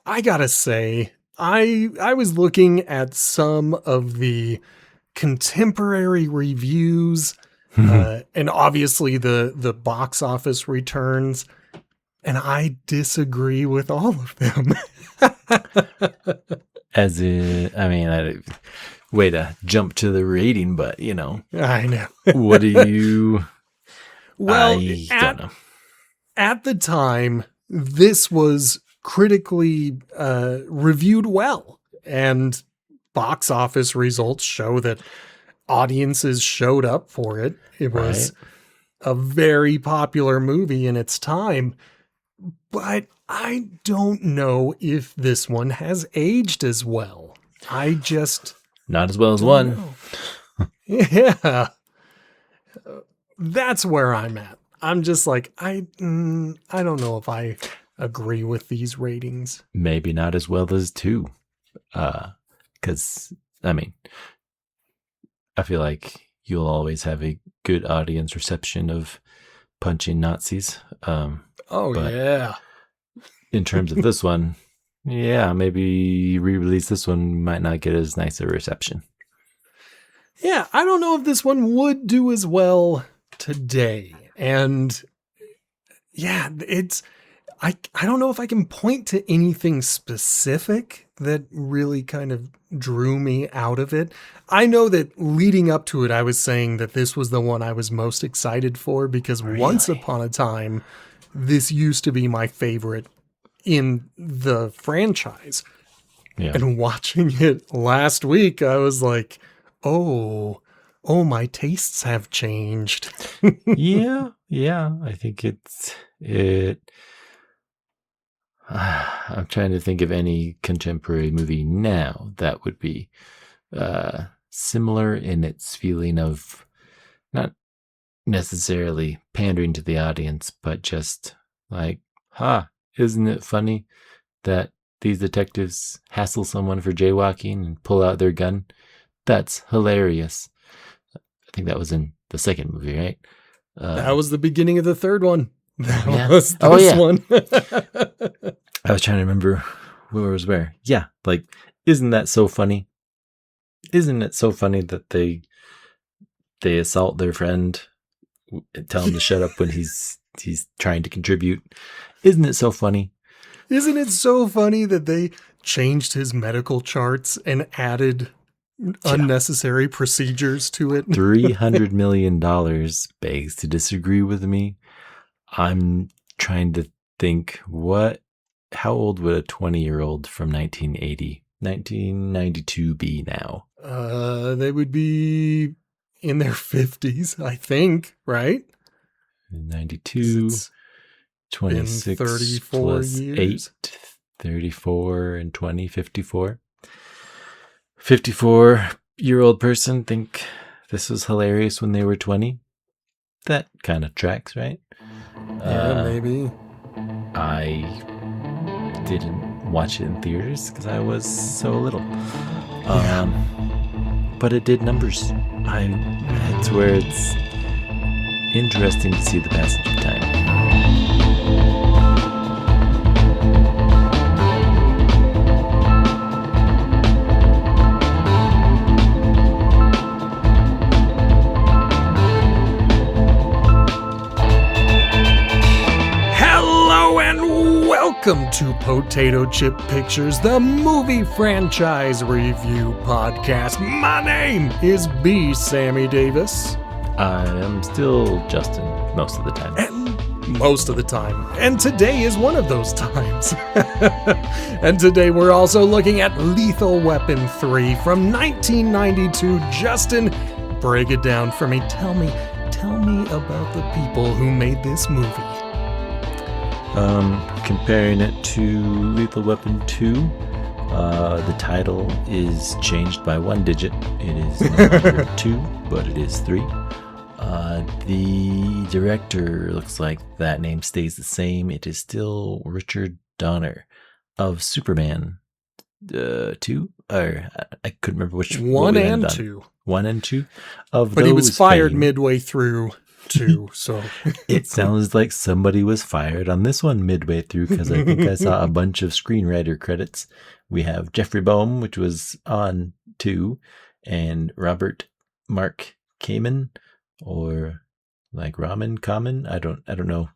I gotta say, I was looking at some of the contemporary reviews, and obviously the box office returns, and I disagree with all of them. As in, I mean, way to jump to the rating, but I know. what do you? Well, I don't know. At the time, this was critically reviewed well, and box office results show that audiences showed up for it. It was a very popular movie in its time, but I don't know if this one has aged as well. I just Not as well as one. Yeah. That's where I'm at. I'm just like, I don't know if I agree with these ratings. Maybe not as well as two. Because, I mean, I feel like you'll always have a good audience reception of punching Nazis. Yeah. In terms of this one, yeah, maybe re-release this one might not get as nice a reception. Yeah, I don't know if this one would do as well today. And yeah, I don't know if I can point to anything specific that really kind of drew me out of it. I know that leading up to it, I was saying that this was the one I was most excited for because once upon a time, this used to be my favorite in the franchise. Yeah. And watching it last week, I was like, oh, my tastes have changed. yeah. I think I'm trying to think of any contemporary movie now that would be similar in its feeling of not necessarily pandering to the audience, but just like, isn't it funny that these detectives hassle someone for jaywalking and pull out their gun? That's hilarious. I think that was in the second movie, right? That was the beginning of the third one. That was one. I was trying to remember where was where. Yeah, like, isn't that so funny? Isn't it so funny that they assault their friend, tell him to shut up when he's trying to contribute? Isn't it so funny? Isn't it so funny that they changed his medical charts and added unnecessary procedures to it? $300 million begs to disagree with me. I'm trying to think, how old would a 20-year-old from 1992 be now? They would be in their 50s, I think, right? 92, 26 34 plus years. 8, 34 and 20, 54. 54-year-old person think this was hilarious when they were 20. That kind of tracks, right? Yeah, maybe. I didn't watch it in theaters because I was so little. But it did numbers. It's where it's interesting to see the passage of time. Welcome to Potato Chip Pictures, the movie franchise review podcast. My name is B. Sammy Davis. I am still Justin most of the time. And today is one of those times. And today we're also looking at Lethal Weapon 3 from 1992. Justin, break it down for me. Tell me about the people who made this movie. Comparing it to Lethal Weapon 2, the title is changed by one digit. It is no longer 2, but it is 3. The director looks like that name stays the same. It is still Richard Donner of Superman 2, or I couldn't remember which 1 and 2. 1 and 2 of but those. He was fired midway through too. So It sounds like somebody was fired on this one midway through, because I think I saw a bunch of screenwriter credits. We have Jeffrey Boehm, which was on 2, and Robert Mark Kamen, or like Ramen Kamen. I don't know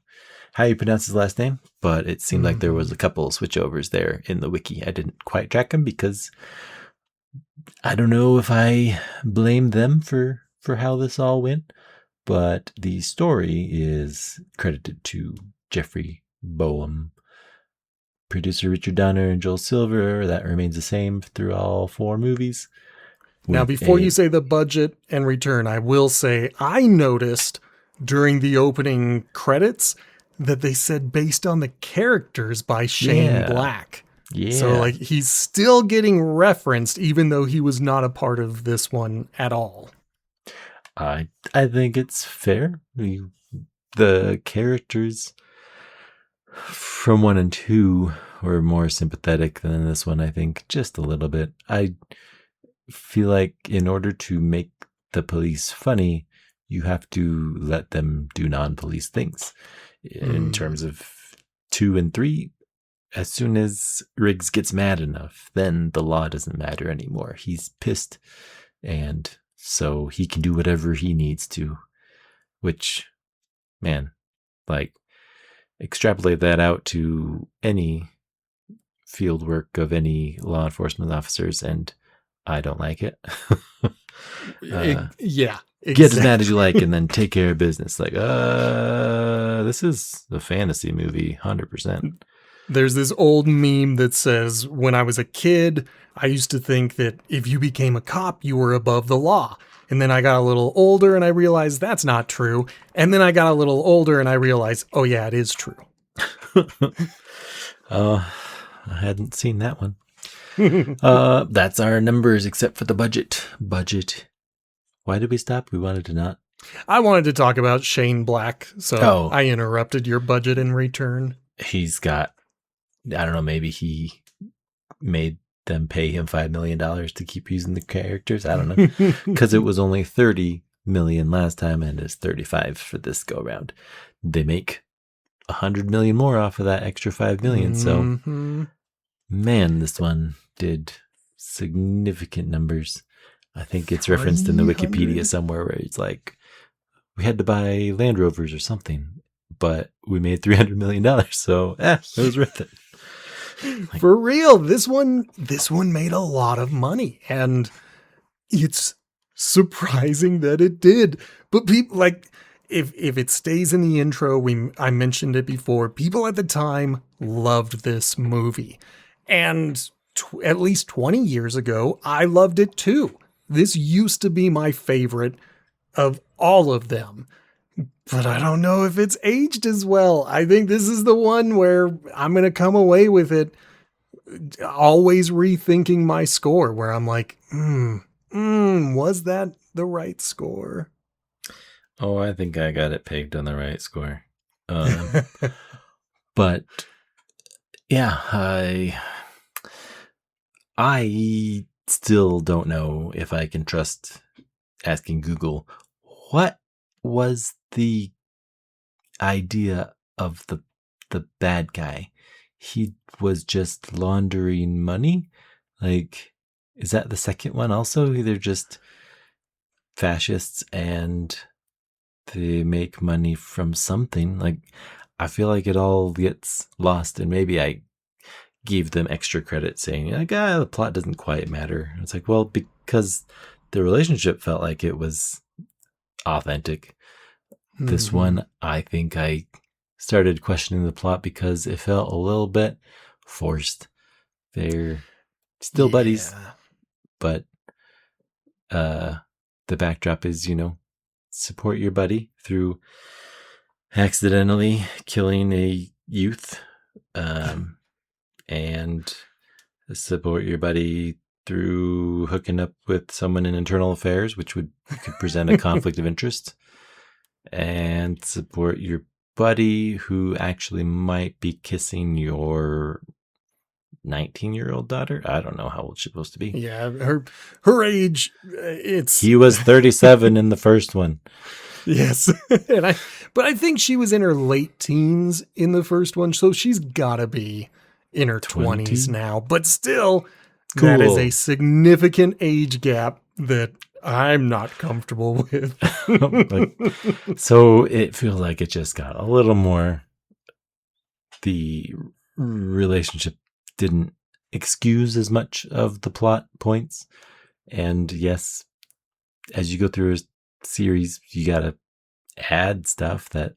how you pronounce his last name, but it seemed like there was a couple switchovers there in the wiki. I didn't quite track them because I don't know if I blame them for how this all went, but the story is credited to Jeffrey Boehm. Producer Richard Donner and Joel Silver, that remains the same through all 4 movies. now, before you say the budget and return, I will say I noticed during the opening credits that they said based on the characters by Shane Black. Yeah. So like he's still getting referenced even though he was not a part of this one at all. I think it's fair. The characters from 1 and 2 were more sympathetic than this one, I think, just a little bit. I feel like in order to make the police funny, you have to let them do non-police things. In terms of 2 and 3, as soon as Riggs gets mad enough, then the law doesn't matter anymore. He's pissed, and so he can do whatever he needs to, which, man, like, extrapolate that out to any field work of any law enforcement officers, and I don't like it. Yeah. Exactly. Get as mad as you like and then take care of business. Like, this is a fantasy movie, 100%. There's this old meme that says, when I was a kid, I used to think that if you became a cop, you were above the law. And then I got a little older and I realized that's not true. And then I got a little older and I realized, oh yeah, it is true. I hadn't seen that one. That's our numbers except for the budget. Why did we stop? We wanted to not. I wanted to talk about Shane Black, so I interrupted your budget in return. He's got, I don't know, maybe he made them pay him $5 million to keep using the characters. I don't know. Because it was only $30 million last time and it's $35 for this go round. They make $100 million more off of that extra $5 million. So, man, this one did significant numbers. I think it's referenced in the Wikipedia somewhere where it's like, we had to buy Land Rovers or something, but we made $300 million. So, it was worth it. Like, for real, this one made a lot of money, and it's surprising that it did. But people, like, if it stays in the intro, I mentioned it before, people at the time loved this movie. And at least 20 years ago, I loved it too. This used to be my favorite of all of them. But I don't know if it's aged as well. I think this is the one where I'm going to come away with it always rethinking my score, where I'm like, was that the right score? Oh, I think I got it pegged on the right score. But yeah, I still don't know if I can trust asking Google, what was the idea of the bad guy? He was just laundering money? Like, is that the second one also? They're just fascists and they make money from something. Like, I feel like it all gets lost, and maybe I gave them extra credit saying, like, the plot doesn't quite matter. It's like, well, because the relationship felt like it was authentic. This one, I think I started questioning the plot because it felt a little bit forced. They're still buddies, but the backdrop is, support your buddy through accidentally killing a youth, and support your buddy through hooking up with someone in internal affairs, which could present a conflict of interest, and support your buddy who actually might be kissing your 19-year-old daughter. I don't know how old she's supposed to be. Yeah, her age, He was 37 in the first one. Yes. But I think she was in her late teens in the first one, so she's gotta be in her 20s 20? now. But still, that is a Cool. significant age gap that I'm not comfortable with. Like, so it feels like it just got a little more. The relationship didn't excuse as much of the plot points. And yes, as you go through a series, you gotta add stuff that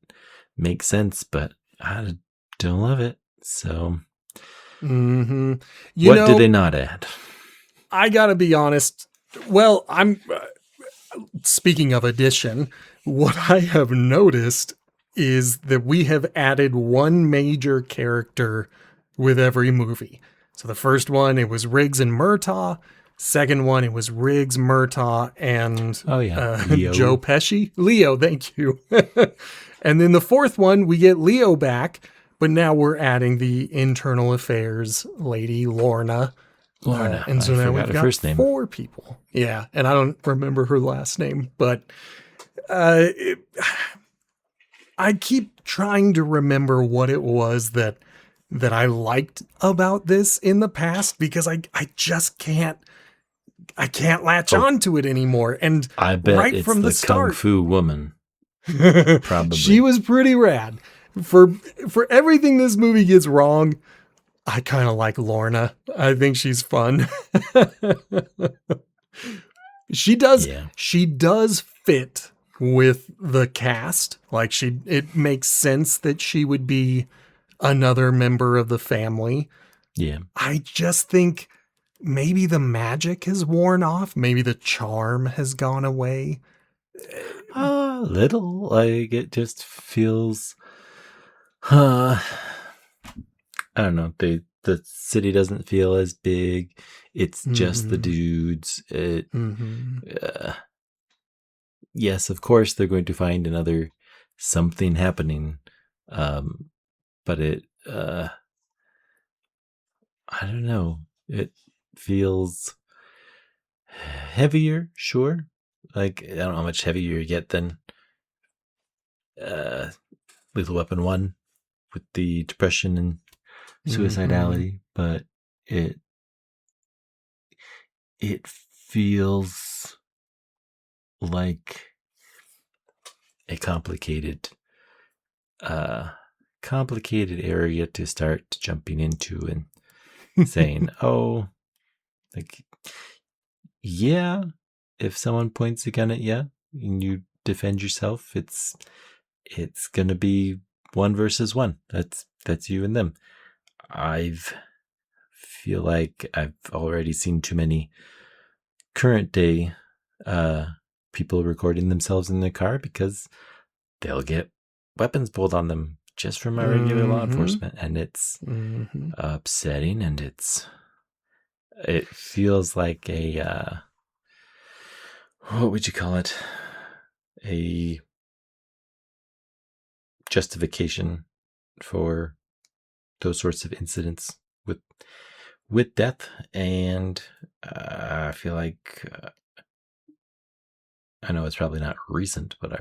makes sense, but I don't love it. So, Mm-hmm. what did they not add? I gotta be honest. Well, I'm speaking of addition, what I have noticed is that we have added one major character with every movie. So the first one, it was Riggs and Murtaugh. Second one, it was Riggs, Murtaugh, and Oh yeah, Leo. Joe Pesci. Leo, thank you. And then the fourth one, we get Leo back, but now we're adding the internal affairs lady, Lorna. Lorna. And so I now forgot we've her got first name. 4 people. Yeah, and I don't remember her last name, but I keep trying to remember what it was that I liked about this in the past because I just can't latch on to it anymore. And I bet right it's from the the Kung start, Fu woman. Probably. she was pretty rad. For everything this movie gets wrong, I kind of like Lorna. I think she's fun. She does Yeah. she does fit with the cast. Like it makes sense that she would be another member of the family. Yeah. I just think maybe the magic has worn off, maybe the charm has gone away. A little. Like it just feels I don't know. The city doesn't feel as big. It's just the dudes. Yes, of course they're going to find another something happening. But it I don't know. It feels heavier, sure. Like I don't know how much heavier you get than Lethal Weapon 1 with the depression and suicidality, but it feels like a complicated area to start jumping into and saying, oh, like, yeah, if someone points a gun at you and you defend yourself, it's gonna be 1 versus 1. That's you and them. I feel like I've already seen too many current day people recording themselves in their car because they'll get weapons pulled on them just from our regular law enforcement, and it's upsetting, and it feels like a what would you call it? A justification for those sorts of incidents with death, and I feel like I know it's probably not recent, but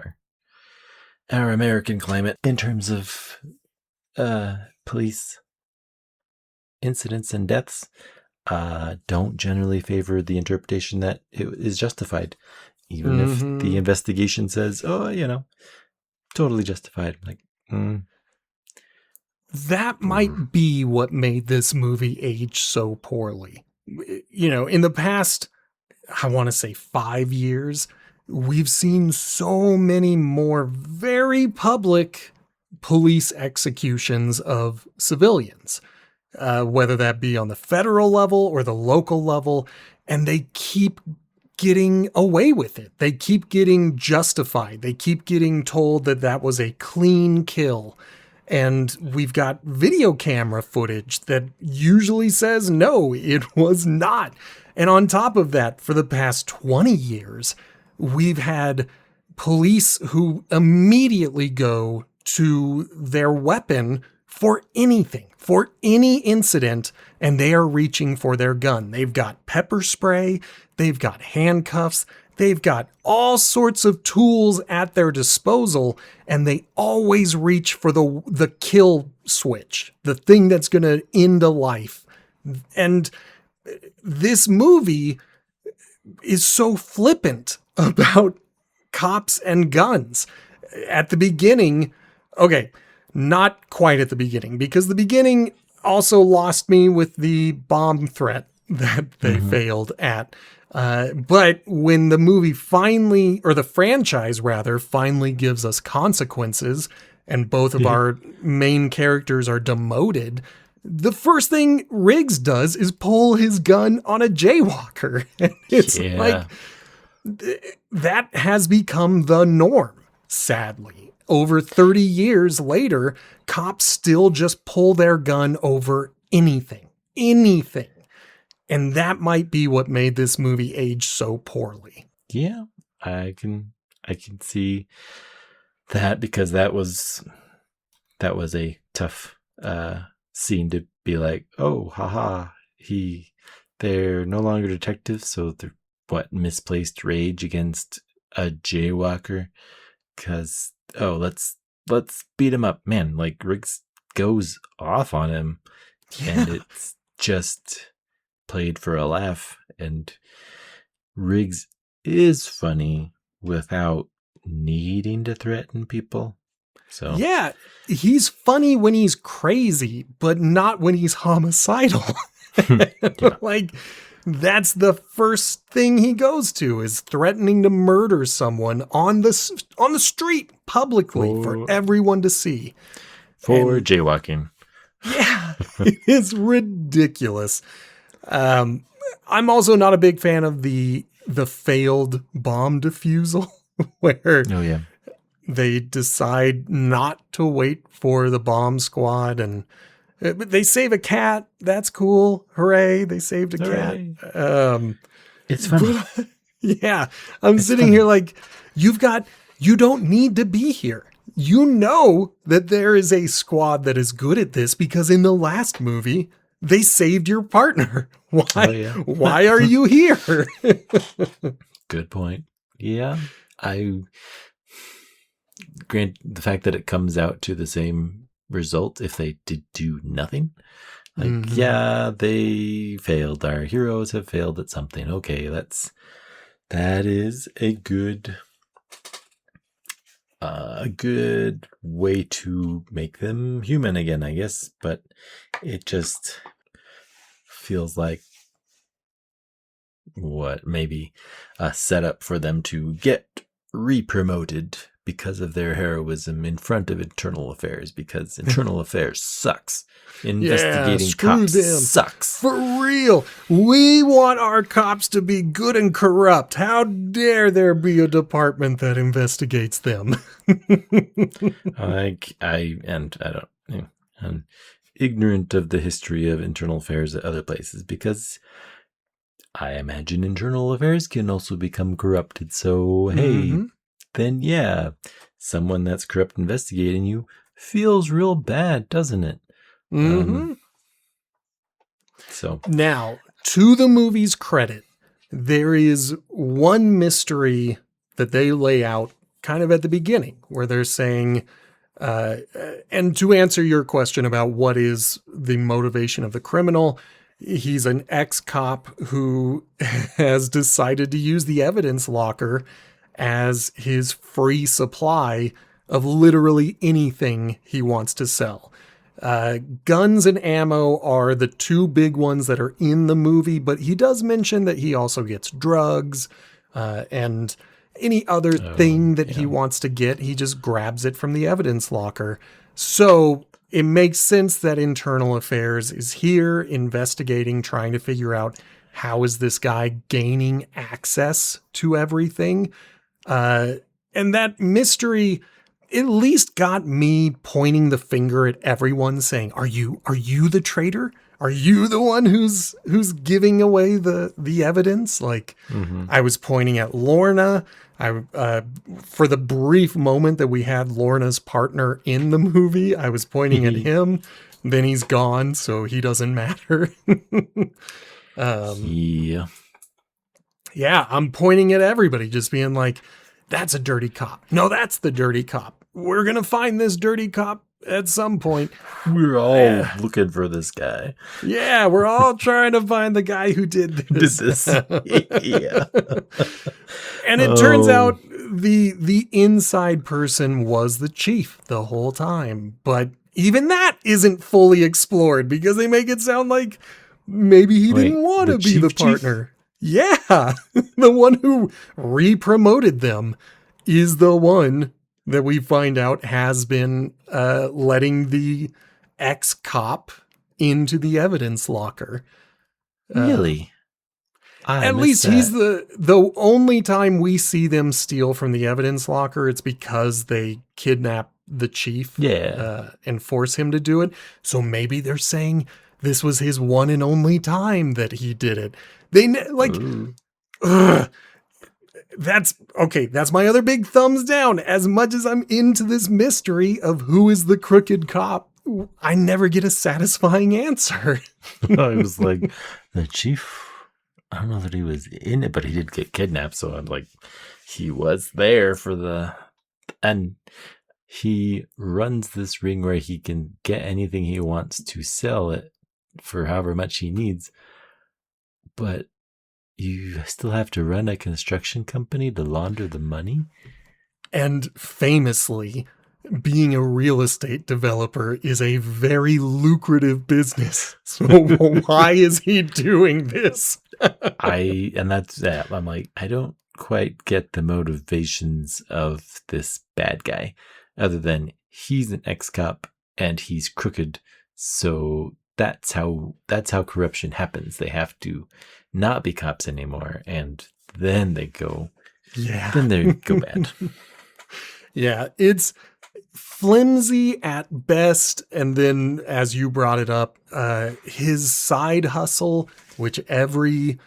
our American climate in terms of police incidents and deaths don't generally favor the interpretation that it is justified, even if the investigation says, oh, totally justified. Like, that might be what made this movie age so poorly. In the past, I want to say 5 years, we've seen so many more very public police executions of civilians, whether that be on the federal level or the local level, and they keep getting away with it. They keep getting justified. They keep getting told that that was a clean kill. And we've got video camera footage that usually says, no, it was not. And on top of that, for the past 20 years, we've had police who immediately go to their weapon for anything, for any incident, and they are reaching for their gun. They've got pepper spray, they've got handcuffs, they've got all sorts of tools at their disposal, and they always reach for the kill switch, the thing that's going to end a life. And this movie is so flippant about cops and guns. At the beginning, okay, not quite at the beginning, because the beginning also lost me with the bomb threat that they failed at. But when the movie finally, or the franchise rather, finally gives us consequences, and both of our main characters are demoted, the first thing Riggs does is pull his gun on a jaywalker. And it's like, that has become the norm, sadly. Over 30 years later, cops still just pull their gun over anything. And that might be what made this movie age so poorly. Yeah, I can see that, because that was a tough scene to be like, oh, haha, they're no longer detectives, so they're misplaced rage against a jaywalker, because let's beat him up, man. Like, Riggs goes off on him, and it's just played for a laugh. And Riggs is funny without needing to threaten people. So yeah, he's funny when he's crazy, but not when he's homicidal. Like, that's the first thing he goes to, is threatening to murder someone on the street publicly for everyone to see. For jaywalking. Yeah, it is ridiculous. I'm also not a big fan of the failed bomb defusal where they decide not to wait for the bomb squad, and they save a cat. That's cool. Hooray. They saved a cat. It's funny. Yeah. It's sitting here like, you don't need to be here. You know that there is a squad that is good at this, because in the last movie, they saved your partner. Why are you here? Good point. Yeah. Grant the fact that it comes out to the same result if they did do nothing. Like, they failed. Our heroes have failed at something. Okay, that is a good way to make them human again, I guess. But it just feels like maybe a setup for them to get re-promoted because of their heroism in front of internal affairs, because internal affairs sucks. Investigating cops sucks. For real. We want our cops to be good and corrupt. How dare there be a department that investigates them? I'm ignorant of the history of internal affairs at other places, because I imagine internal affairs can also become corrupted. So, hey, then someone that's corrupt investigating you feels real bad, doesn't it? So now, to the movie's credit, there is one mystery that they lay out kind of at the beginning, where they're saying, and to answer your question about what is the motivation of the criminal, he's an ex-cop who has decided to use the evidence locker as his free supply of literally anything he wants to sell. Guns and ammo are the two big ones that are in the movie, but he does mention that he also gets drugs, and any other thing that he wants to get, he just grabs it from the evidence locker. So it makes sense that internal affairs is here investigating, trying to figure out how is this guy gaining access to everything. And that mystery at least got me pointing the finger at everyone, saying, are you the traitor? Are you the one who's giving away the evidence? Like, I was pointing at Lorna. For the brief moment that we had Lorna's partner in the movie, I was pointing at him. Then he's gone, so he doesn't matter. Yeah, I'm pointing at everybody, just being like, that's a dirty cop. No, that's the dirty cop. We're going to find this dirty cop at some point. We're all looking for this guy. Yeah, we're all trying to find the guy who did this. Did this. Yeah. And it turns out the inside person was the chief the whole time. But even that isn't fully explored because they make it sound like maybe he didn't want to be the partner. Yeah, the one who re-promoted them is the one that we find out has been letting the ex-cop into the evidence locker. Really? At least he's the only time we see them steal from the evidence locker, it's because they kidnap the chief and force him to do it. So maybe they're saying this was his one and only time that he did it. They like, that's okay. That's my other big thumbs down. As much as I'm into this mystery of who is the crooked cop, I never get a satisfying answer. I was like, the chief, I don't know that he was in it, but he did get kidnapped. So I'm like, he was there and he runs this ring where he can get anything he wants to sell it for however much he needs. But you still have to run a construction company to launder the money. And famously, being a real estate developer is a very lucrative business. So why is he doing this? I'm like, I don't quite get the motivations of this bad guy other than he's an ex-cop and he's crooked. So that's how corruption happens. They have to not be cops anymore, and then they go bad. Yeah, it's flimsy at best. And then, as you brought it up, his side hustle, which every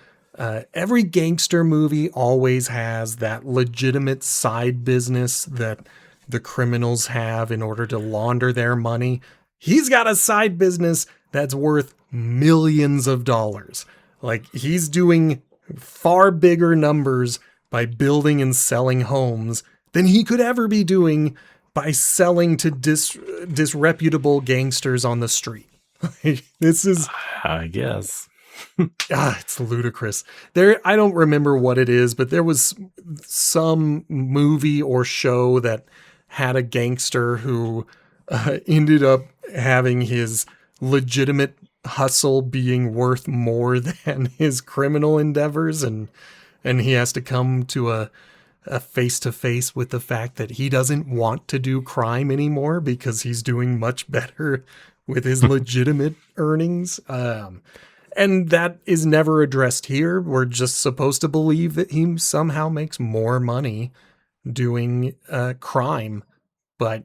gangster movie always has, that legitimate side business that the criminals have in order to launder their money. He's got a side business that's worth millions of dollars. Like, he's doing far bigger numbers by building and selling homes than he could ever be doing by selling to disreputable gangsters on the street. This is, I guess. It's ludicrous. I don't remember what it is, but there was some movie or show that had a gangster who ended up having his legitimate hustle being worth more than his criminal endeavors, and he has to come to a face-to-face with the fact that he doesn't want to do crime anymore because he's doing much better with his legitimate earnings. And that is never addressed here. We're just supposed to believe that he somehow makes more money doing crime. But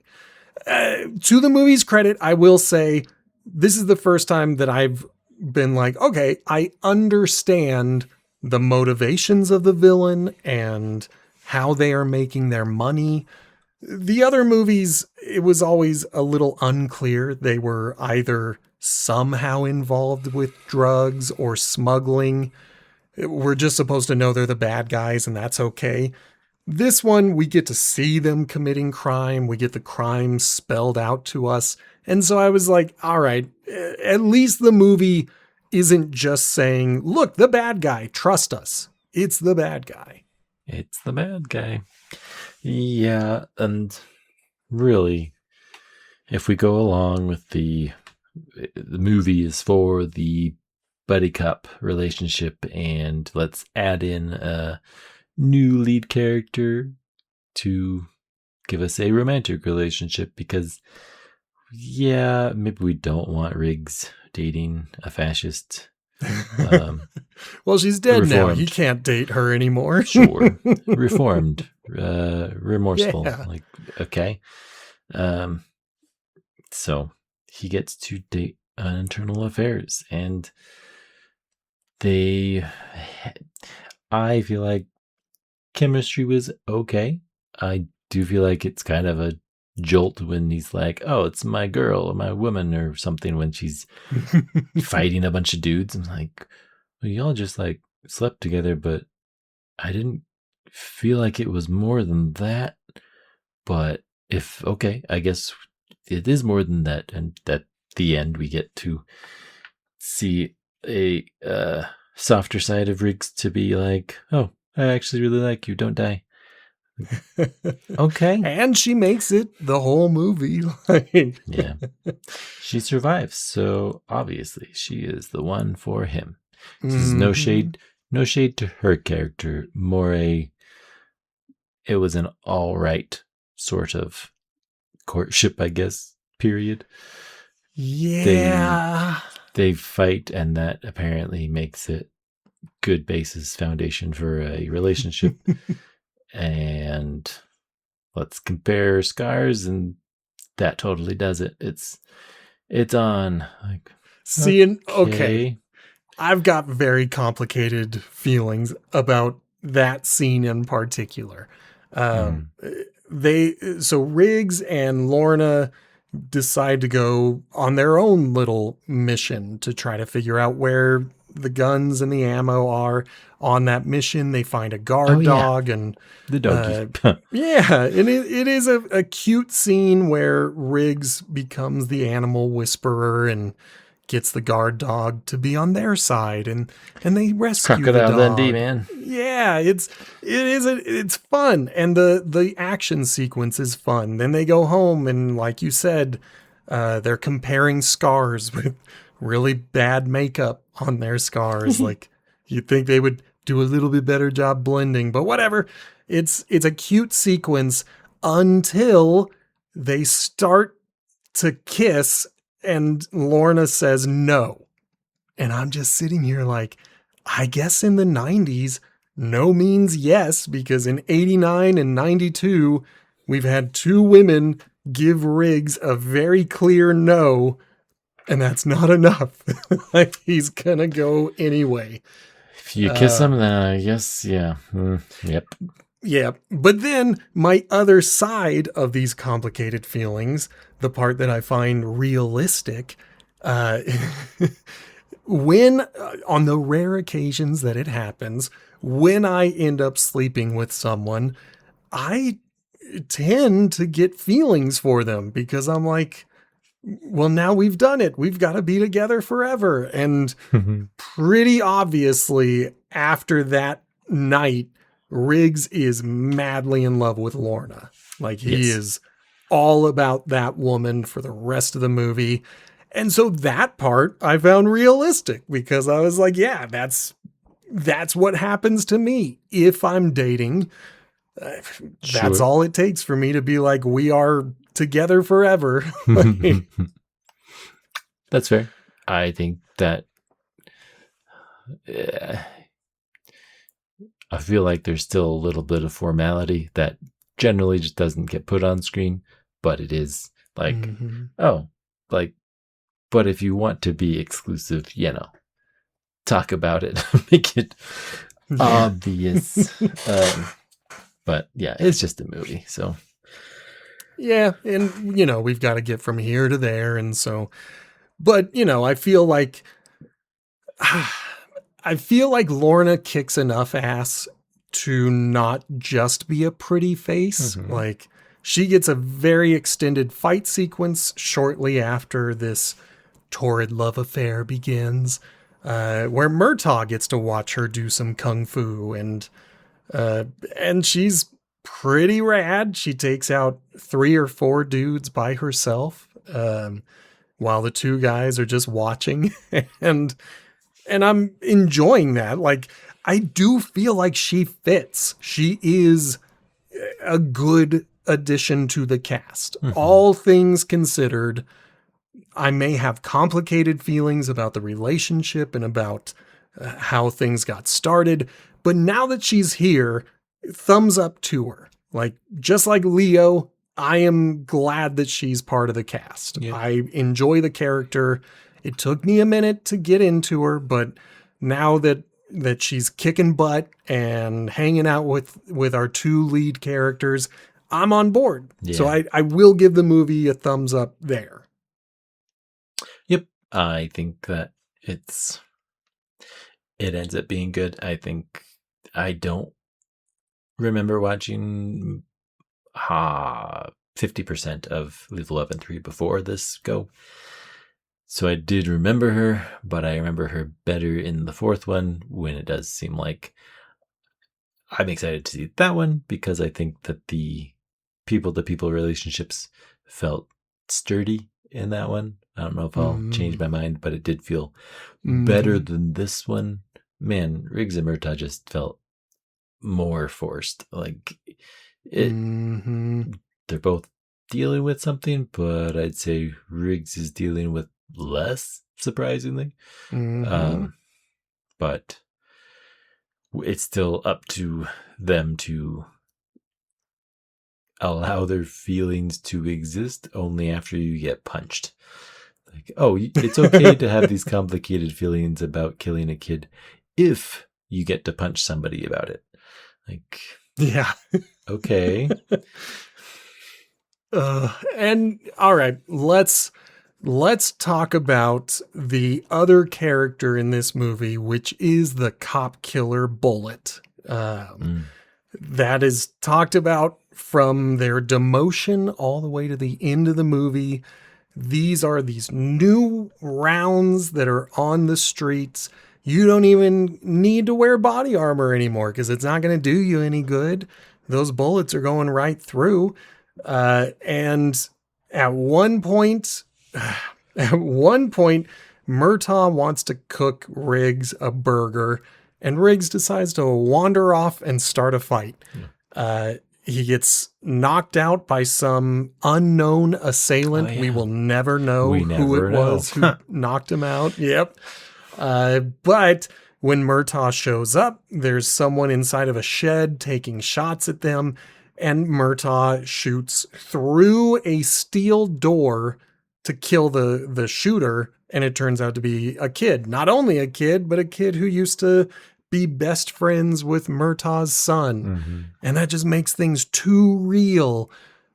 to the movie's credit, I will say this is the first time that I've been like, okay, I understand the motivations of the villain and how they are making their money. The other movies, it was always a little unclear. They were either somehow involved with drugs or smuggling. We're just supposed to know they're the bad guys, and that's okay. This one, we get to see them committing crime. We get the crime spelled out to us. And so I was like, all right, at least the movie isn't just saying, look, the bad guy, trust us. It's the bad guy. It's the bad guy. Yeah, and really, if we go along with the movie is for the buddy cop relationship, and let's add in a new lead character to give us a romantic relationship, because maybe we don't want Riggs dating a fascist. Well, she's dead now. He can't date her anymore. Sure. Reformed. Remorseful. Yeah. Like, okay. So he gets to date internal affairs, and I feel like chemistry was okay. I do feel like it's kind of a jolt when he's like, oh, it's my girl or my woman or something, when she's fighting a bunch of dudes. I'm like, well, y'all just like slept together, but I didn't feel like it was more than that, but I guess it is more than that, and at the end we get to see a softer side of Riggs to be like, oh, I actually really like you, don't die. Okay. And she makes it the whole movie. Like, Yeah. She survives, so obviously she is the one for him. This is no shade to her character, more it was an all right sort of courtship, I guess, period. Yeah. They fight, and that apparently makes it good basis foundation for a relationship. And let's compare scars, and that totally does it. It's on. Like, Seeing, okay. I've got very complicated feelings about that scene in particular. So Riggs and Lorna decide to go on their own little mission to try to figure out where the guns and the ammo are. On that mission, they find a guard dog and the doggy. yeah, and it is a cute scene where Riggs becomes the animal whisperer and gets the guard dog to be on their side, and they rescue Crocodile the dog. Dundee, man. Yeah, it's fun, and the action sequence is fun. Then they go home, and like you said, they're comparing scars with really bad makeup on their scars. Like you'd think they would do a little bit better job blending, but whatever. It's a cute sequence until they start to kiss and Lorna says no. And I'm just sitting here like, I guess in the 90s, no means yes, because in 89 and 92, we've had two women give Riggs a very clear no, and that's not enough. Like, he's gonna go anyway. If you kiss him, then I guess, yeah. Yep. Yeah, but then my other side of these complicated feelings, the part that I find realistic, when on the rare occasions that it happens, when I end up sleeping with someone, I tend to get feelings for them because I'm like, well, now we've done it. We've got to be together forever. And pretty obviously, after that night, Riggs is madly in love with Lorna. Like he is all about that woman for the rest of the movie. And so that part I found realistic because I was like, yeah, that's what happens to me if I'm dating. That's all it takes for me to be like, we are together forever. That's fair. I think that I feel like there's still a little bit of formality that generally just doesn't get put on screen, but it is like, but if you want to be exclusive, talk about it, make it obvious. But yeah, it's just a movie, so. Yeah, and we've got to get from here to there, and so, but I feel like Lorna kicks enough ass to not just be a pretty face. Like she gets a very extended fight sequence shortly after this torrid love affair begins, where Murtaugh gets to watch her do some kung fu, and she's pretty rad. She takes out 3 or 4 dudes by herself, while the 2 guys are just watching, and I'm enjoying that. Like, I do feel like she fits. She is a good addition to the cast. All things considered, I may have complicated feelings about the relationship and about how things got started, but now that she's here, thumbs up to her. Like, just like Leo, I am glad that she's part of the cast. Yeah. I enjoy the character. It took me a minute to get into her, but now that she's kicking butt and hanging out with our 2 lead characters, I'm on board. Yeah. So I will give the movie a thumbs up there. Yep. I think that it ends up being good. I think I don't remember watching 50% of Lethal Weapon 3 before this go. So I did remember her, but I remember her better in the fourth one, when it does seem like I'm excited to see that one, because I think that the people-to-people relationships felt sturdy in that one. I don't know if I'll change my mind, but it did feel better than this one. Man, Riggs and Murtaugh just felt more forced. Like it, they're both dealing with something, but I'd say Riggs is dealing with less, surprisingly. But it's still up to them to allow their feelings to exist only after you get punched. Like, oh, it's okay to have these complicated feelings about killing a kid if you get to punch somebody about it. Like, yeah. Okay. And all right, let's talk about the other character in this movie, which is the cop killer Bullet. That is talked about from their demotion all the way to the end of the movie. These are these new rounds that are on the streets. You don't even need to wear body armor anymore because it's not going to do you any good. Those bullets are going right through. And at one point, Murtaugh wants to cook Riggs a burger, and Riggs decides to wander off and start a fight. He gets knocked out by some unknown assailant. Oh, yeah. We will never know who it was who knocked him out. Yep. But when Murtaugh shows up, there's someone inside of a shed taking shots at them, and Murtaugh shoots through a steel door to kill the shooter, and it turns out to be a kid. Not only a kid, but a kid who used to be best friends with Murtaugh's son. And that just makes things too real.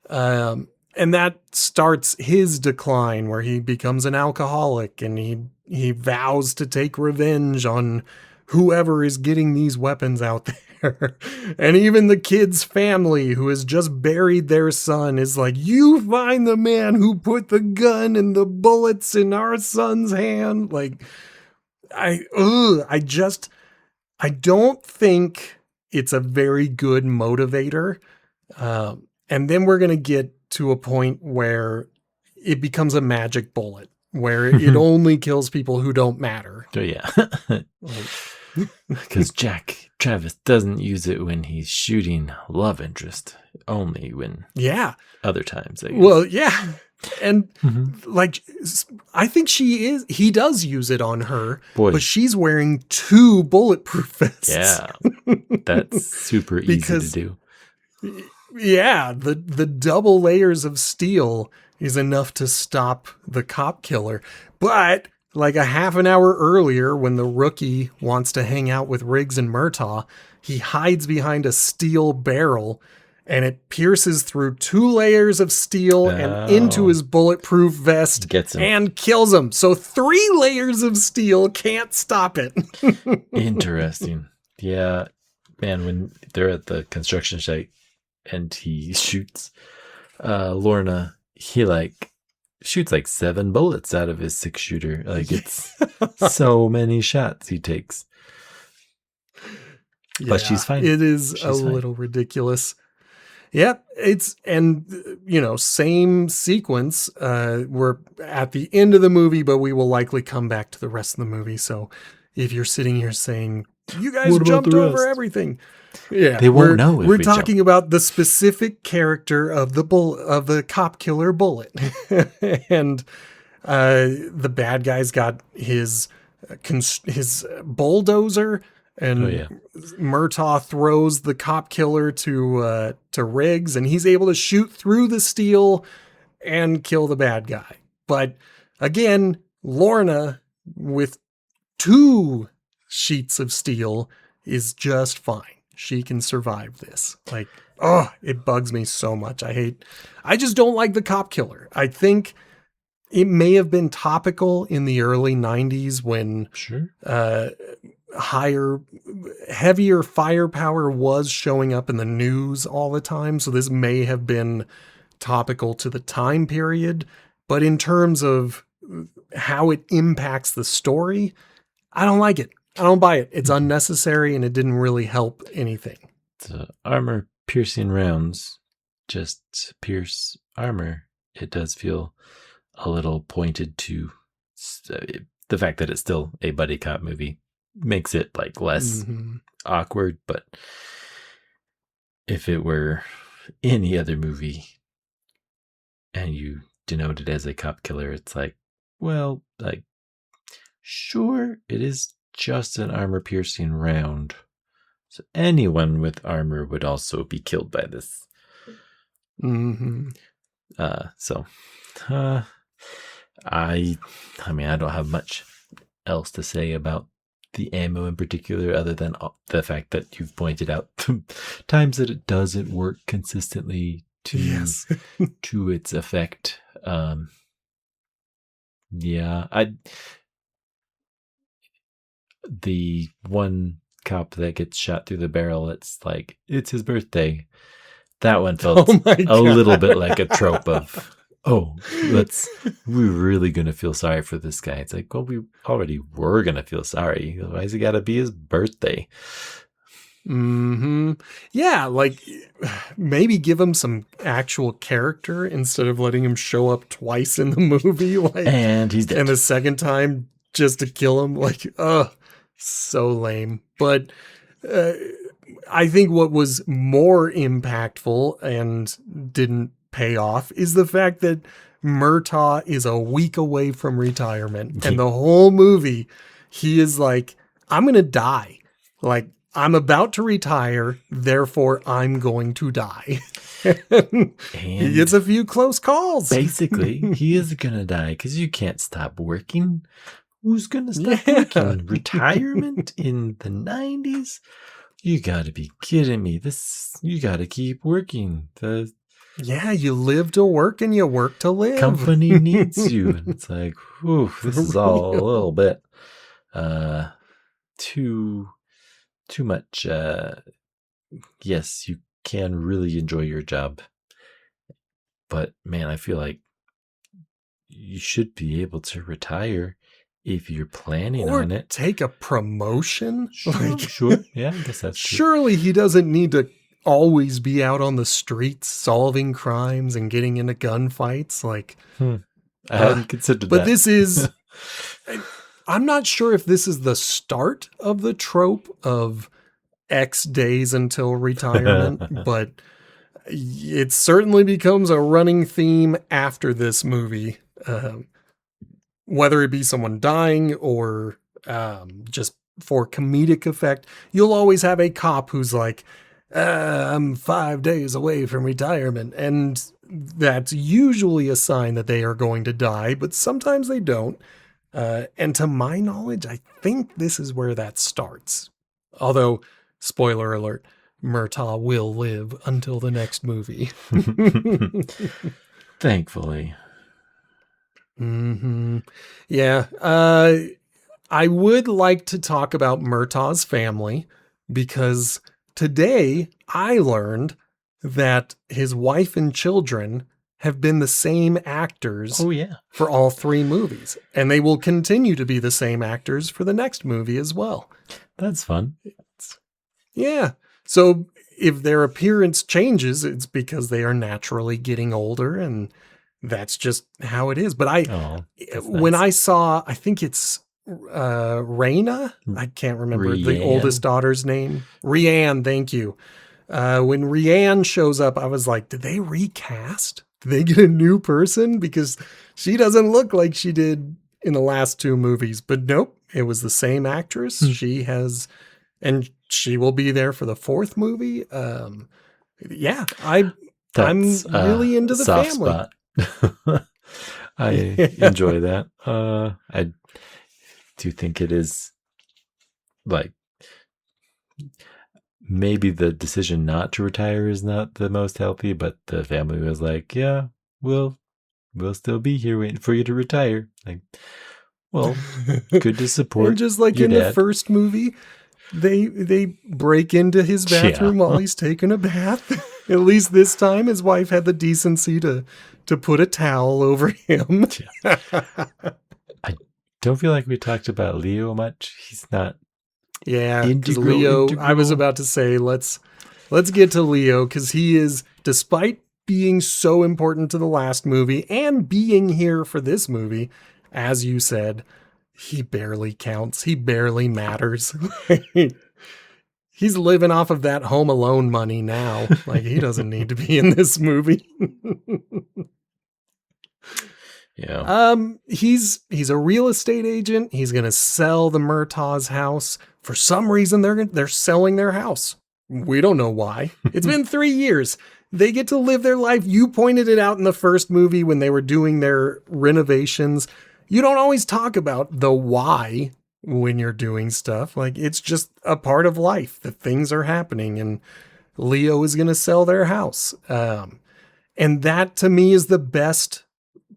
And that starts his decline, where he becomes an alcoholic, and he vows to take revenge on whoever is getting these weapons out there. And even the kid's family, who has just buried their son, is like, you find the man who put the gun and the bullets in our son's hand. Like, I don't think it's a very good motivator. And then we're going to get to a point where it becomes a magic bullet, where it only kills people who don't matter. Oh, yeah. Because Jack Travis doesn't use it when he's shooting love interest, only when other times, I guess. Well, yeah. And like, I think he does use it on her, but she's wearing 2 bulletproof vests. Yeah. That's super easy to do. Yeah. The double layers of steel is enough to stop the cop killer. But like a half an hour earlier, when the rookie wants to hang out with Riggs and Murtaugh, he hides behind a steel barrel, and it pierces through 2 layers of steel and into his bulletproof vest and kills him. So 3 layers of steel can't stop it. Interesting. Yeah. Man, when they're at the construction site and he shoots Lorna, he shoots 7 bullets out of his 6-shooter. Like, it's so many shots he takes. Yeah, but she's fine. It is little ridiculous. Yep. Same sequence. We're at the end of the movie, but we will likely come back to the rest of the movie. So if you're sitting here saying, you guys jumped over everything. Yeah, they won't know. We're talking about the specific character of the cop killer Bullet, and the bad guy's got his bulldozer, and Murtaugh throws the cop killer to Riggs, and he's able to shoot through the steel and kill the bad guy. But again, Lorna with 2 sheets of steel is just fine. She can survive this. Like, it bugs me so much. I just don't like the cop killer. I think it may have been topical in the early 90s when higher heavier firepower was showing up in the news all the time, so this may have been topical to the time period. But in terms of how it impacts the story, I don't like it. I don't buy it. It's unnecessary and it didn't really help anything. The armor piercing rounds just pierce armor. It does feel a little pointed to the fact that it's still a buddy cop movie makes it like less awkward. But if it were any other movie and you denote it as a cop killer, it's like, well, like, sure, it is just an armor piercing round. So anyone with armor would also be killed by this. I mean, I don't have much else to say about the ammo in particular, other than the fact that you've pointed out times that it doesn't work consistently to to its effect. The one cop that gets shot through the barrel, it's like, it's his birthday. That one felt a little bit like a trope of, we're really going to feel sorry for this guy. It's like, well, we already were going to feel sorry. Why has it got to be his birthday? Yeah, like maybe give him some actual character instead of letting him show up twice in the movie. Like, and he's dead. And the second time just to kill him. Like, so lame. But I think what was more impactful and didn't pay off is the fact that Murtaugh is a week away from retirement. And the whole movie, he is like, I'm going to die. Like, I'm about to retire, therefore I'm going to die. And he gets a few close calls. Basically, he is going to die because you can't stop working. Who's going to stop working? Retirement in the 90s? You got to be kidding me. You got to keep working. You live to work and you work to live. Company needs you. And it's like, whew, this is all a little bit too much. Yes, you can really enjoy your job. But man, I feel like you should be able to retire if you're planning on it. Take a promotion. Sure. Yeah, I guess that's true. Surely he doesn't need to always be out on the streets solving crimes and getting into gunfights. Like, I hadn't considered that. But this is, I'm not sure if this is the start of the trope of X days until retirement, but it certainly becomes a running theme after this movie. Whether it be someone dying or just for comedic effect, you'll always have a cop who's like, I'm 5 days away from retirement. And that's usually a sign that they are going to die, but sometimes they don't. And to my knowledge, I think this is where that starts. Although, spoiler alert, Murtaugh will live until the next movie. Thankfully. Yeah. I would like to talk about Murtaugh's family because today I learned that his wife and children have been the same actors for all 3 movies. And they will continue to be the same actors for the next movie as well. That's fun. Yeah. So if their appearance changes, it's because they are naturally getting older, and that's just how it is. But when I saw, I think it's Raina, I can't remember the oldest daughter's name. Rianne, thank you. When Rianne shows up, I was like, did they recast? Did they get a new person? Because she doesn't look like she did in the last 2 movies. But nope, it was the same actress. She has, and she will be there for the 4th movie. I'm really into the family. Spot. I enjoy that. I do think it is like, maybe the decision not to retire is not the most healthy, but the family was like, yeah, we'll still be here waiting for you to retire. Like, well, good to support. And just like your in dad. The first movie, They break into his bathroom Yeah. while he's taking a bath. At least this time, his wife had the decency to put a towel over him. I don't feel like we talked about Leo much. He's not Yeah, because integral. Leo. I was about to say let's get to Leo because he is, despite being so important to the last movie and being here for this movie, as you said, he barely counts. He barely matters. He's living off of that Home Alone money now. Like, he doesn't need to be in this movie. Yeah. He's a real estate agent. He's gonna sell the Murtaugh's house. For some reason, they're selling their house. We don't know why. It's been 3 years. They get to live their life. You pointed it out in the first movie when they were doing their renovations. You don't always talk about the why when you're doing stuff. Like, it's just a part of life that things are happening, and Leo is going to sell their house. And that to me is the best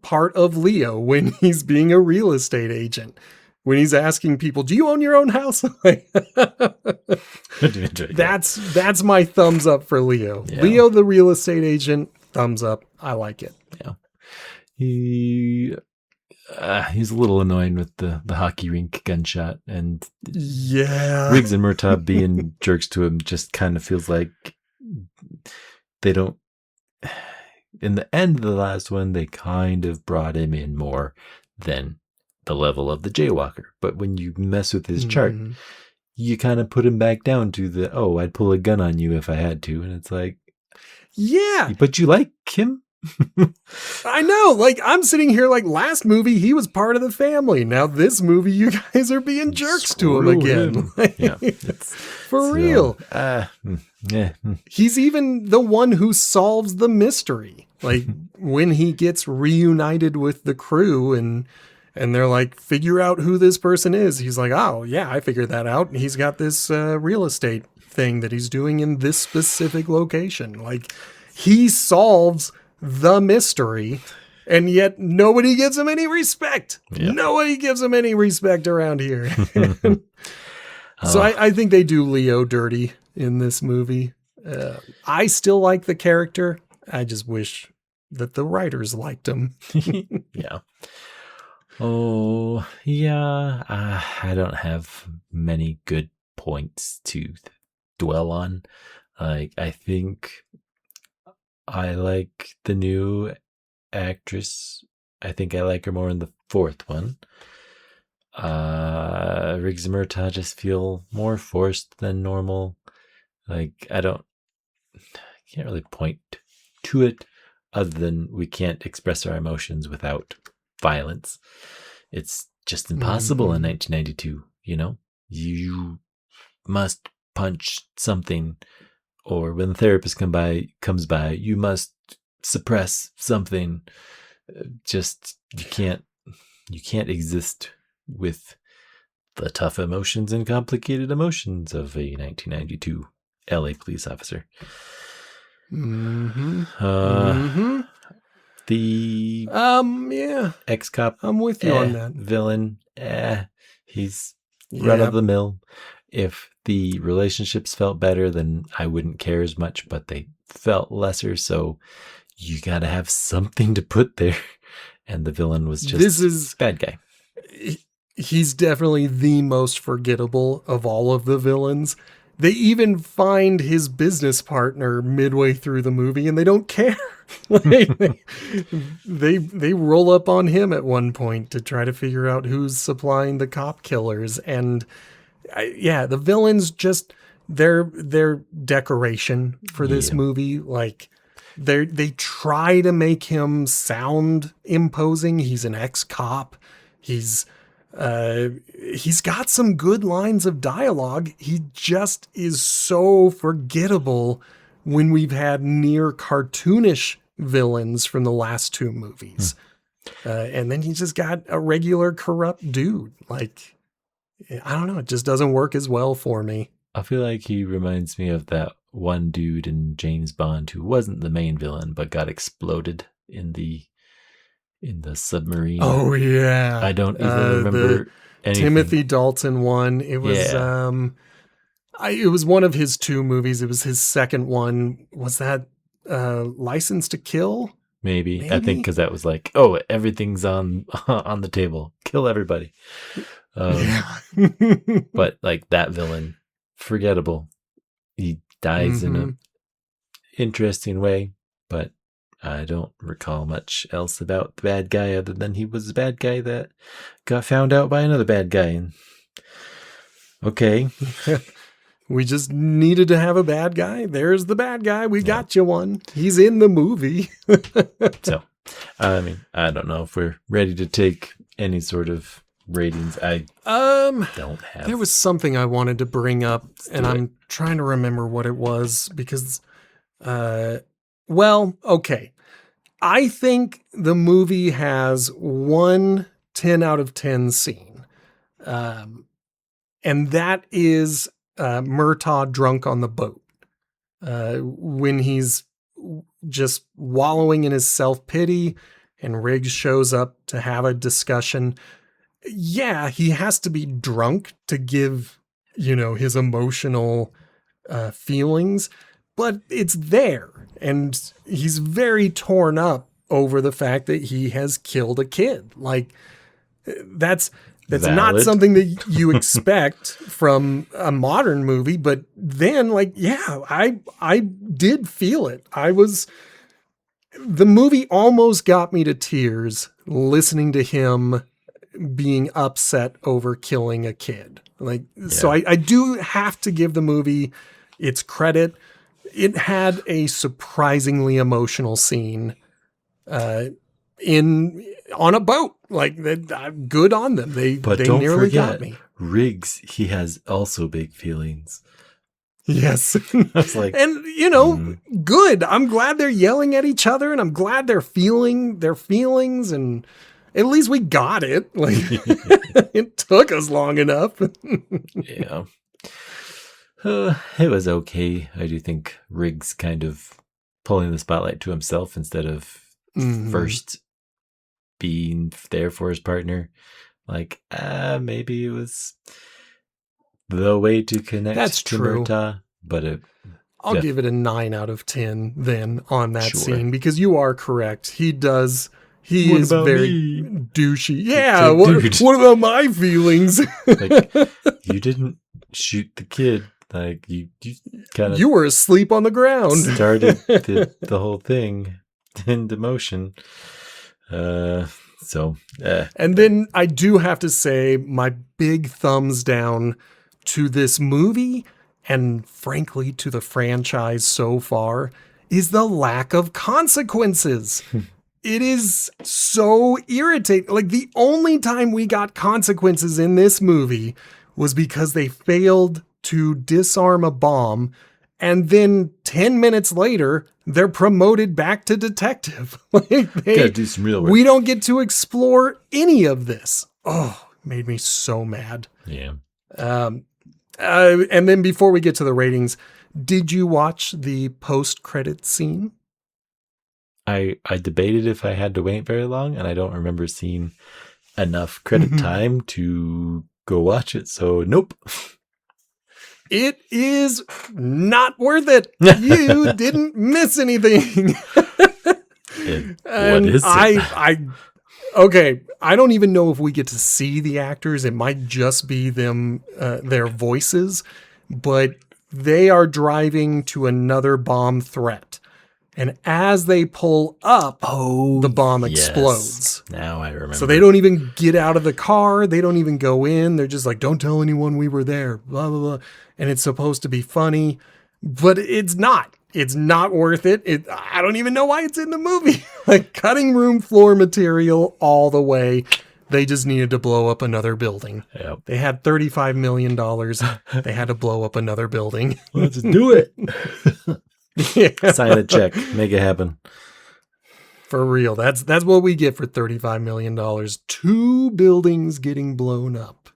part of Leo when he's being a real estate agent. When he's asking people, do you own your own house? That's my thumbs up for Leo. Yeah. Leo, the real estate agent, thumbs up. I like it. Yeah. He's a little annoying with the hockey rink gunshot, and yeah, Riggs and Murtaugh being jerks to him just kind of feels like they don't. In the end of the last one, they kind of brought him in more than the level of the Jaywalker. But when you mess with his chart, you kind of put him back down to the, I'd pull a gun on you if I had to. And it's like, yeah, but you like him? I know. Like, I'm sitting here like, last movie, he was part of the family. Now this movie, you guys are being jerks to him again. Yeah, for real. Yeah. He's even the one who solves the mystery. Like, when he gets reunited with the crew and they're like, figure out who this person is. He's like, oh yeah, I figured that out. He's got this real estate thing that he's doing in this specific location. Like, he solves the mystery, and yet nobody gives him any respect. Yep. Nobody gives him any respect around here. So I think they do Leo dirty in this movie. I still like the character. I just wish that the writers liked him. Yeah. Oh, yeah. I don't have many good points to dwell on. Like, I think I like the new actress. I think I like her more in the fourth one. Riggs and Murtaugh just feel more forced than normal. Like, I can't really point to it other than we can't express our emotions without violence. It's just impossible in 1992, you know? You must punch something, or when the therapist comes by, you must suppress something. Just you can't exist with the tough emotions and complicated emotions of a 1992 LA police officer. The yeah, ex-cop, I'm with you on that. Villain, he's run of the mill. If the relationships felt better, then I wouldn't care as much, but they felt lesser, so you gotta have something to put there. And the villain was just bad guy. He's definitely the most forgettable of all of the villains. They even find his business partner midway through the movie, and they don't care. They roll up on him at one point to try to figure out who's supplying the cop killers. And the villains just their decoration for this movie. Like, they try to make him sound imposing. He's an ex-cop. He's got some good lines of dialogue. He just is so forgettable when we've had near cartoonish villains from the last two movies. And then he's just got a regular corrupt dude. Like, I don't know. It just doesn't work as well for me. I feel like he reminds me of that one dude in James Bond who wasn't the main villain, but got exploded in the submarine. Oh yeah. I don't even remember anything. Timothy Dalton one. It was It was one of his 2 movies. It was his second one. Was that License to Kill? Maybe. I think Maybe? because that was like, oh, everything's on on the table. Kill everybody. Yeah. But like that villain, forgettable. He dies in a interesting way, but I don't recall much else about the bad guy other than he was a bad guy that got found out by another bad guy. And okay. We just needed to have a bad guy. There's the bad guy. We got you one. He's in the movie. So, I mean, I don't know if we're ready to take any sort of ratings. I don't have. There was something I wanted to bring up, and I'm trying to remember what it was because, well, okay. I think the movie has one 10 out of 10 scene. And that is Murtaugh drunk on the boat. When he's just wallowing in his self-pity and Riggs shows up to have a discussion. Yeah, he has to be drunk to give, his emotional feelings, but it's there. And he's very torn up over the fact that he has killed a kid. Like, that's not something that you expect from a modern movie, but then I did feel it. The movie almost got me to tears listening to him being upset over killing a kid. So I do have to give the movie its credit. It had a surprisingly emotional scene, on a boat. Good on them. They don't nearly forget, got me. Riggs, he has also big feelings. Yes. I was like, and good. I'm glad they're yelling at each other, and I'm glad they're feeling their feelings, and at least we got it. It took us long enough. Yeah. It was okay. I do think Riggs kind of pulling the spotlight to himself instead of first being there for his partner. Maybe it was the way to connect to Murtaugh, but I'll give it a 9 out of 10 then on that scene, because you are correct. He is very douchey. Yeah, what about my feelings? You didn't shoot the kid. You were asleep on the ground. Started the whole thing into motion. And then I do have to say my big thumbs down to this movie, and frankly to the franchise so far, is the lack of consequences. It is so irritating. The only time we got consequences in this movie was because they failed to disarm a bomb, and then 10 minutes later, they're promoted back to detective. Gotta do some real work. We don't get to explore any of this. Oh, it made me so mad. Yeah. And then before we get to the ratings, did you watch the post-credit scene? I debated if I had to wait very long, and I don't remember seeing enough credit time to go watch it. So nope. It is not worth it. You didn't miss anything. What is it? Okay, I don't even know if we get to see the actors. It might just be them, their voices, but they are driving to another bomb threat. And as they pull up, the bomb explodes. Now I remember. So they don't even get out of the car. They don't even go in. They're just like, don't tell anyone we were there, blah, blah, blah. And it's supposed to be funny, but it's not. It's not worth it. I don't even know why it's in the movie. Cutting room floor material all the way. They just needed to blow up another building. Yep. They had $35 million. They had to blow up another building. Let's do it. Yeah. Sign a check. Make it happen. For real. That's what we get for $35 million. 2 buildings getting blown up.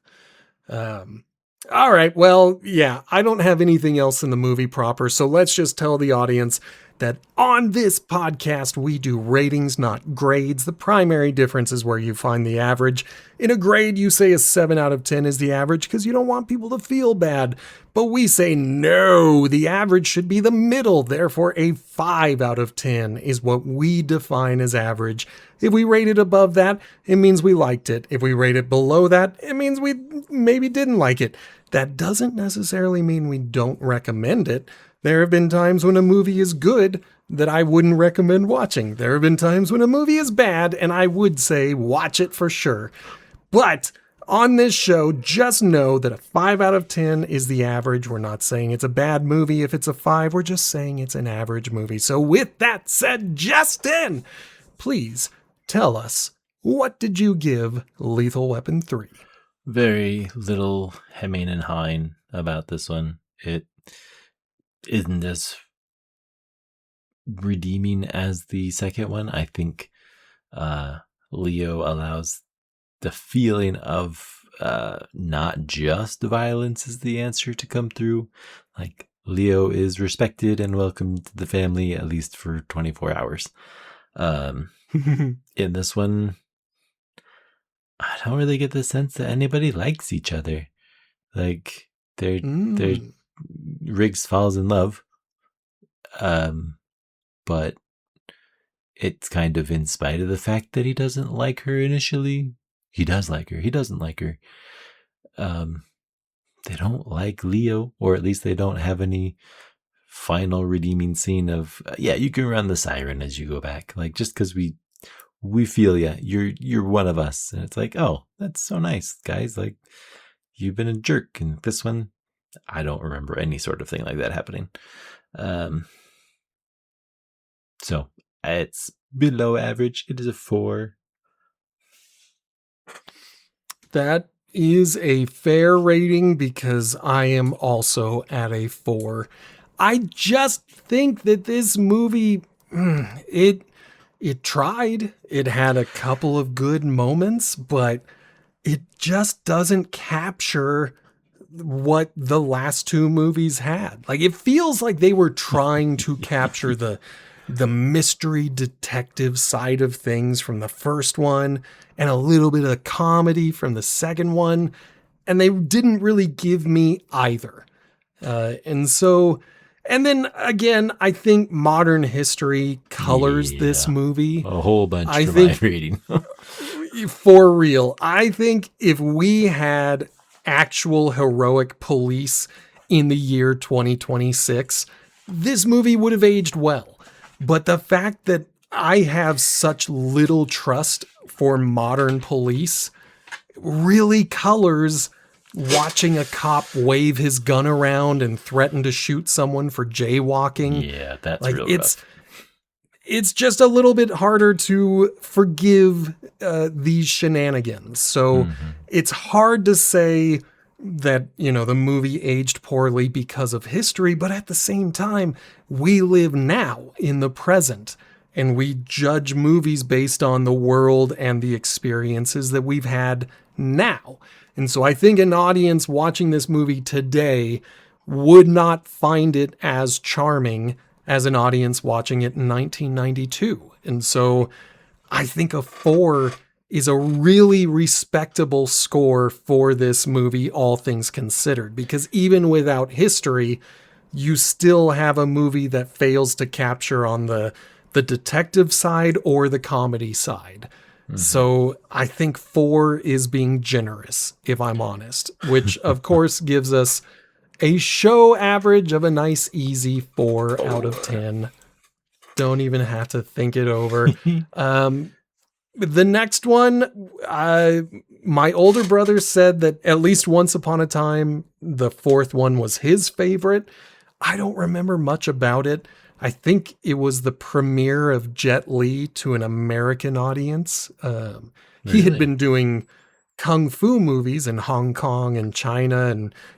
All right. Well, yeah, I don't have anything else in the movie proper. So let's just tell the audience, that on this podcast we do ratings, not grades. The primary difference is where you find the average. In a grade, you say a 7 out of 10 is the average because you don't want people to feel bad. But we say no, the average should be the middle. Therefore, a 5 out of 10 is what we define as average. If we rate it above that, it means we liked it. If we rate it below that, it means we maybe didn't like it. That doesn't necessarily mean we don't recommend it. There have been times when a movie is good that I wouldn't recommend watching. There have been times when a movie is bad and I would say watch it for sure. But on this show, just know that a 5 out of 10 is the average. We're not saying it's a bad movie if it's a 5. We're just saying it's an average movie. So with that said, Justin, please tell us, what did you give Lethal Weapon 3? Very little hemming and hawing about this one. It isn't as redeeming as the second one. I think Leo allows the feeling of not just violence is the answer to come through. Like, Leo is respected and welcomed to the family at least for 24 hours. In this one, I don't really get the sense that anybody likes each other. Like, they're Riggs falls in love, but it's kind of in spite of the fact that he doesn't like her initially. He does like her. He doesn't like her. They don't like Leo, or at least they don't have any final redeeming scene of, yeah, you can run the siren as you go back. Like, just because we feel you're one of us. And it's like, oh, that's so nice, guys. Like, you've been a jerk. And this one, I don't remember any sort of thing like that happening. So it's below average. It is a 4. That is a fair rating because I am also at a 4. I just think that this movie, it tried. It had a couple of good moments, but it just doesn't capture what the last two movies had. Like, it feels like they were trying to capture the mystery detective side of things from the first one and a little bit of comedy from the second one, and they didn't really give me either. And then again, I think modern history colors this movie a whole bunch I for think, my reading. For real. I think if we had actual heroic police in the year 2026, this movie would have aged well. But the fact that I have such little trust for modern police really colors watching a cop wave his gun around and threaten to shoot someone for jaywalking. Yeah, that's like, real rough. It's just a little bit harder to forgive these shenanigans. So it's hard to say that, the movie aged poorly because of history, but at the same time, we live now in the present, and we judge movies based on the world and the experiences that we've had now. And so I think an audience watching this movie today would not find it as charming as an audience watching it in 1992. And so I think a 4 is a really respectable score for this movie, all things considered, because even without history, you still have a movie that fails to capture on the detective side or the comedy side. So I think 4 is being generous, if I'm honest, which of course gives us a show average of a nice, easy 4 out of 10. Don't even have to think it over. The next one, my older brother said that at least once upon a time, the fourth one was his favorite. I don't remember much about it. I think it was the premiere of Jet Li to an American audience. He had been doing kung fu movies in Hong Kong and China,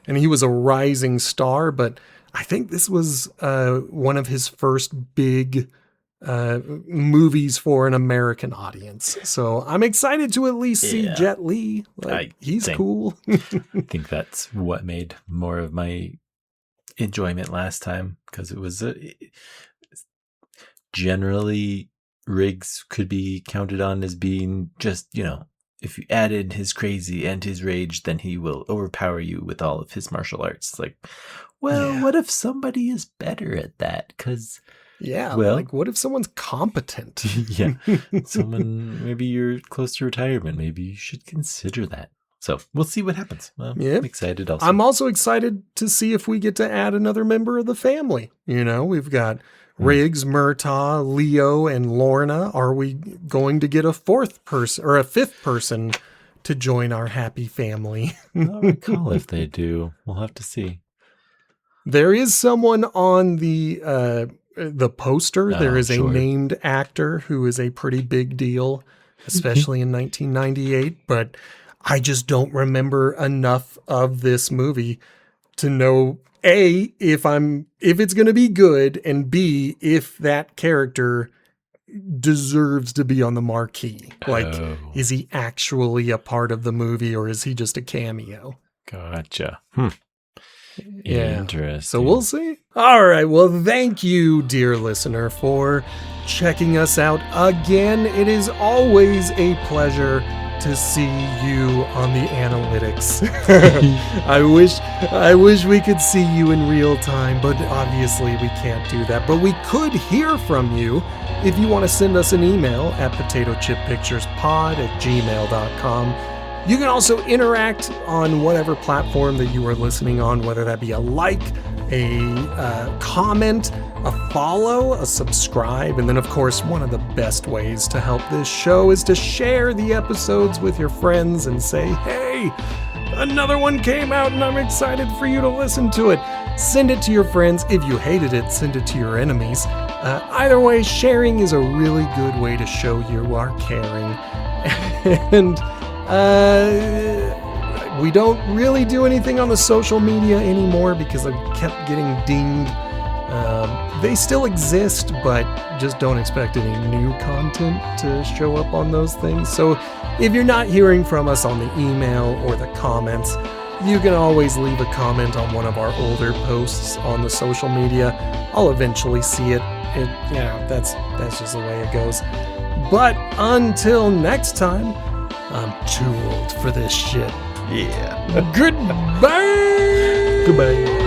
and he was a rising star, but I think this was one of his first big movies for an American audience. So I'm excited to at least see Jet Li. He's cool. I think that's what made more of my enjoyment last time, because it was generally Riggs could be counted on as being just, if you added his crazy and his rage, then he will overpower you with all of his martial arts. It's like, well, Yeah. what if somebody is better at that? Because, Yeah, well, like what if someone's competent? yeah, maybe you're close to retirement. Maybe you should consider that. So we'll see what happens. Well, Yeah. I'm excited also. I'm also excited to see if we get to add another member of the family. We've got Riggs, Murtaugh, Leo, and Lorna. Are we going to get a fourth person or a fifth person to join our happy family? I'll recall if they do. We'll have to see. There is someone on the poster. There is a named actor who is a pretty big deal, especially in 1998, but I just don't remember enough of this movie to know A, if it's going to be good, and B, if that character deserves to be on the marquee. Like, is he actually a part of the movie or is he just a cameo? Gotcha. Yeah. Interesting. So we'll see. All right. Well, thank you, dear listener, for checking us out again. It is always a pleasure to see you on the analytics. I wish we could see you in real time, but obviously we can't do that. But we could hear from you if you want to send us an email at potatochippicturespod@gmail.com. You can also interact on whatever platform that you are listening on, whether that be a like, a comment, a follow, a subscribe, and then of course one of the best ways to help this show is to share the episodes with your friends and say, hey, another one came out and I'm excited for you to listen to it. Send it to your friends. If you hated it, send it to your enemies. Either way, sharing is a really good way to show you are caring. And we don't really do anything on the social media anymore because I kept getting dinged. They still exist, but just don't expect any new content to show up on those things. So if you're not hearing from us on the email or the comments, you can always leave a comment on one of our older posts on the social media. I'll eventually see it. That's just the way it goes. But until next time, I'm too old for this shit. Yeah. Goodbye. Goodbye.